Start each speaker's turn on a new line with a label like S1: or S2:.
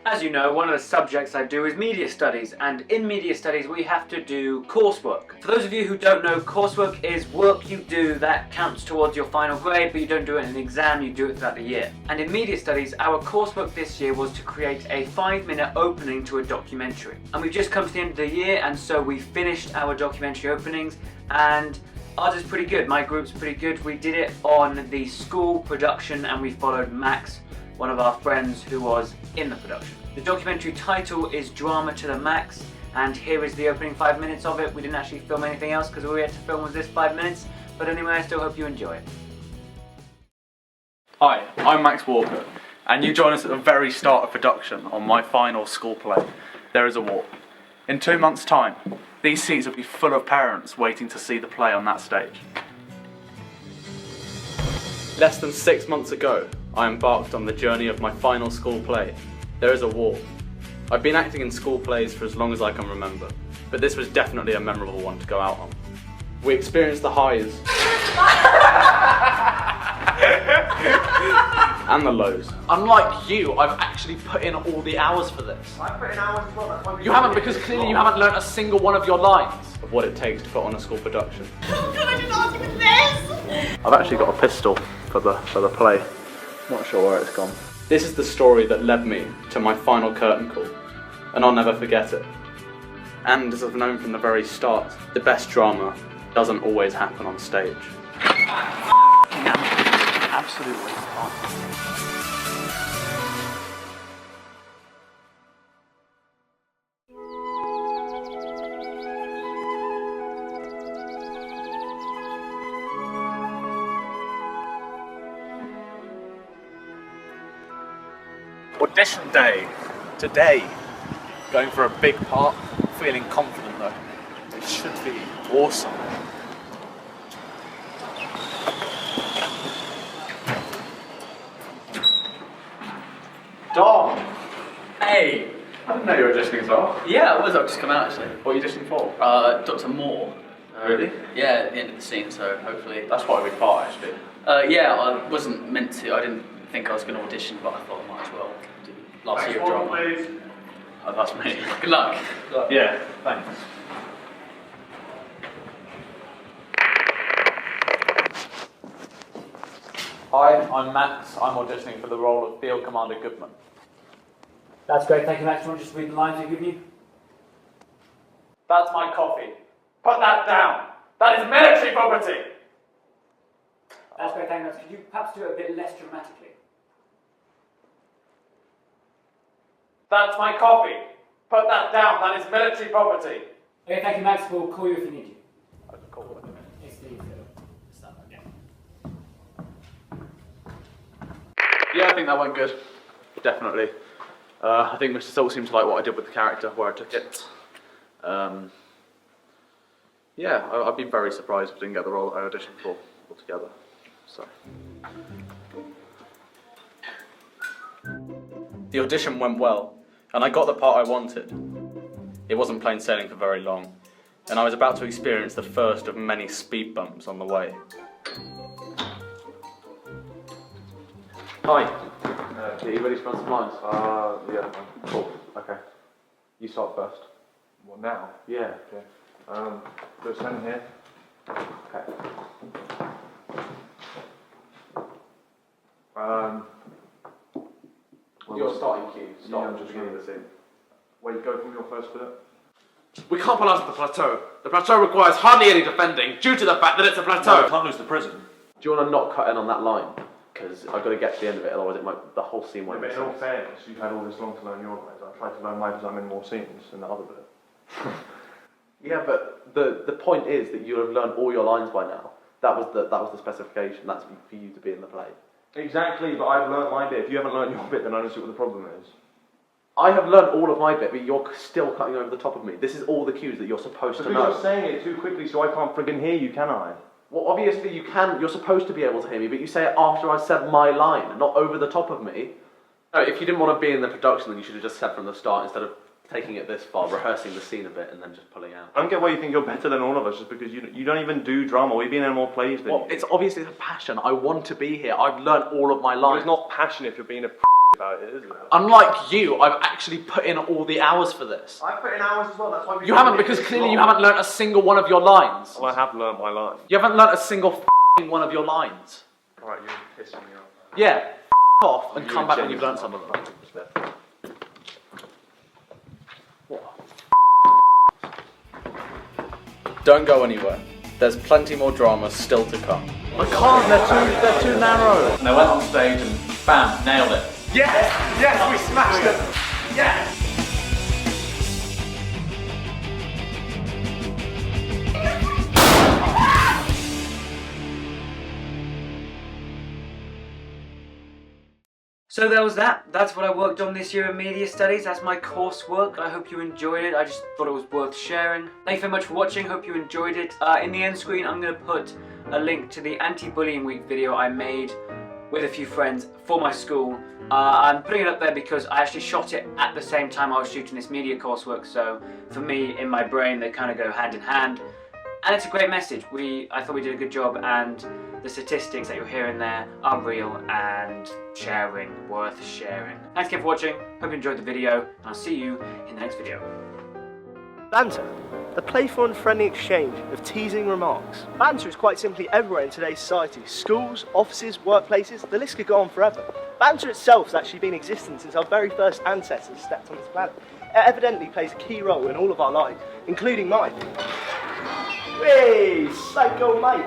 S1: As you know, one of the subjects I do is media studies, and in media studies we have to do coursework. For those of you who don't know, coursework is work you do that counts towards your final grade, but you don't do it in an exam, you do it throughout the year. And in media studies, our coursework this year was to create a 5-minute opening to a documentary. And we've just come to the end of the year, and so we finished our documentary openings, and ours is pretty good. My group's pretty good. We did it on the school production, and we followed Max, one of our friends who was in the production. The documentary title is Drama to the Max, and here is the opening 5 minutes of it. We didn't actually film anything else because all we had to film was this 5 minutes, but anyway, I still hope you enjoy it.
S2: Hi, I'm Max Walker, and you join us at the very start of production on my final school play, There Is a War. In 2 months' time, these seats will be full of parents waiting to see the play on that stage. Less than 6 months ago, I embarked on the journey of my final school play, There Is a War. I've been acting in school plays for as long as I can remember, but this was definitely a memorable one to go out on. We experienced the highs and the lows. Unlike you, I've actually put in all the hours for this.
S3: I've put in hours as well, that's why we...
S2: You haven't, because clearly you haven't learnt a single one of your lines of what it takes to put on a school production.
S4: Oh God, I didn't ask you for this!
S2: I've actually got a pistol for the play. Not sure where it's gone. This is the story that led me to my final curtain call, and I'll never forget it. And as I've known from the very start, the best drama doesn't always happen on stage. Absolutely. Audition day, today. Going for a big part, feeling confident though. It should be awesome. Dom!
S5: Hey!
S2: I didn't know you were auditioning as well.
S5: Yeah, I've just come out actually.
S2: What are you auditioning for?
S5: Dr. Moore.
S2: Really?
S5: Yeah, at the end of the scene, so hopefully...
S2: That's quite a big part actually.
S5: Yeah, I wasn't meant to, I didn't think I was going to audition, but I thought I might as well do last year of drama.
S2: Please. Oh, that's me.
S5: Good luck.
S2: Yeah, thanks. Hi, I'm Max. I'm auditioning for the role of Field Commander Goodman.
S1: That's great, thank you Max. Do you want to just read the lines I've given you?
S2: That's my coffee. Put that down. That is military property.
S1: That's great, thank you Max. Could you perhaps do it a bit less dramatically?
S2: That's my coffee. Put that down. That is military property.
S1: Okay, thank you Max. We'll call you if we need you.
S2: I just called it.
S1: It's the start again.
S2: Yeah, I think that went good. Definitely. I think Mr. Salt seemed to like what I did with the character, where I took it. Yeah, I'd be very surprised if I didn't get the role that I auditioned for altogether. So. The audition went well, and I got the part I wanted. It wasn't plain sailing for very long, and I was about to experience the first of many speed bumps on the way. Hi. Are you ready to run some lines?
S3: Yeah. Cool. Okay. You start first.
S2: Well, now?
S3: Yeah. Okay. Do a stand here.
S2: Okay. Your starting cue. Start at the beginning of the scene.
S3: Where you go from your first bit.
S6: We can't pull out of the plateau. The plateau requires hardly any defending due to the fact that it's a plateau.
S3: No, we can't lose the prison.
S7: Do you want to not cut in on that line? Because I've got to get to the end of it, otherwise the whole scene won't
S3: But
S7: make
S3: in all
S7: sense.
S3: fairness, you've had all this long to learn your lines. I tried to learn mine because I'm in more scenes than the other bit.
S7: Yeah, but the point is that you'll have learned all your lines by now. That was the specification. That's for you to be in the play.
S3: Exactly, but I've learned my bit. If you haven't learned your bit, then I don't see what the problem is.
S7: I have learned all of my bit, but you're still cutting over the top of me. This is all the cues that you're supposed to know.
S3: Because you're saying it too quickly, so I can't friggin' hear you, can I?
S7: Well, obviously you can. You're supposed to be able to hear me, but you say it after I said my line, not over the top of me. No, if you didn't want to be in the production, then you should have just said from the start instead of taking it this far, rehearsing the scene a bit, and then just pulling out.
S3: I don't get why you think you're better than all of us, just because you don't even do drama. We've been in more plays than
S7: Well,
S3: you.
S7: it's obviously a passion. I want to be here. I've learned all of my
S3: But
S7: lines.
S3: it's not passion if you're being a about it, isn't it?
S7: Unlike you, I've actually put in all the hours for this.
S3: I put in hours as well, that's why we
S7: You haven't, because clearly you haven't learnt a single one of your lines.
S3: Well, I have learnt my line.
S7: You haven't learnt a single f***ing one of your lines.
S3: Alright, you're pissing me off.
S7: Yeah, f*** off and come back when you've learnt some of them.
S2: Don't go anywhere. There's plenty more drama still to come.
S7: I can't, they're too narrow.
S5: And I went on stage and bam, nailed it.
S3: Yes! Yes, we smashed it! Yes!
S1: So there was that. That's what I worked on this year in media studies. That's my coursework. I hope you enjoyed it. I just thought it was worth sharing. Thank you very much for watching. Hope you enjoyed it. In the end screen, I'm going to put a link to the anti-bullying week video I made with a few friends for my school. I'm putting it up there because I actually shot it at the same time I was shooting this media coursework. So for me, in my brain, they kind of go hand in hand. And it's a great message. I thought we did a good job, and the statistics that you're hearing there are real and worth sharing. Thanks again for watching. Hope you enjoyed the video, and I'll see you in the next video.
S8: Banter, the playful and friendly exchange of teasing remarks. Banter is quite simply everywhere in today's society. Schools, offices, workplaces, the list could go on forever. Banter itself has actually been existing since our very first ancestors stepped on this planet. It evidently plays a key role in all of our lives, including mine. Hey, Psycho Mike!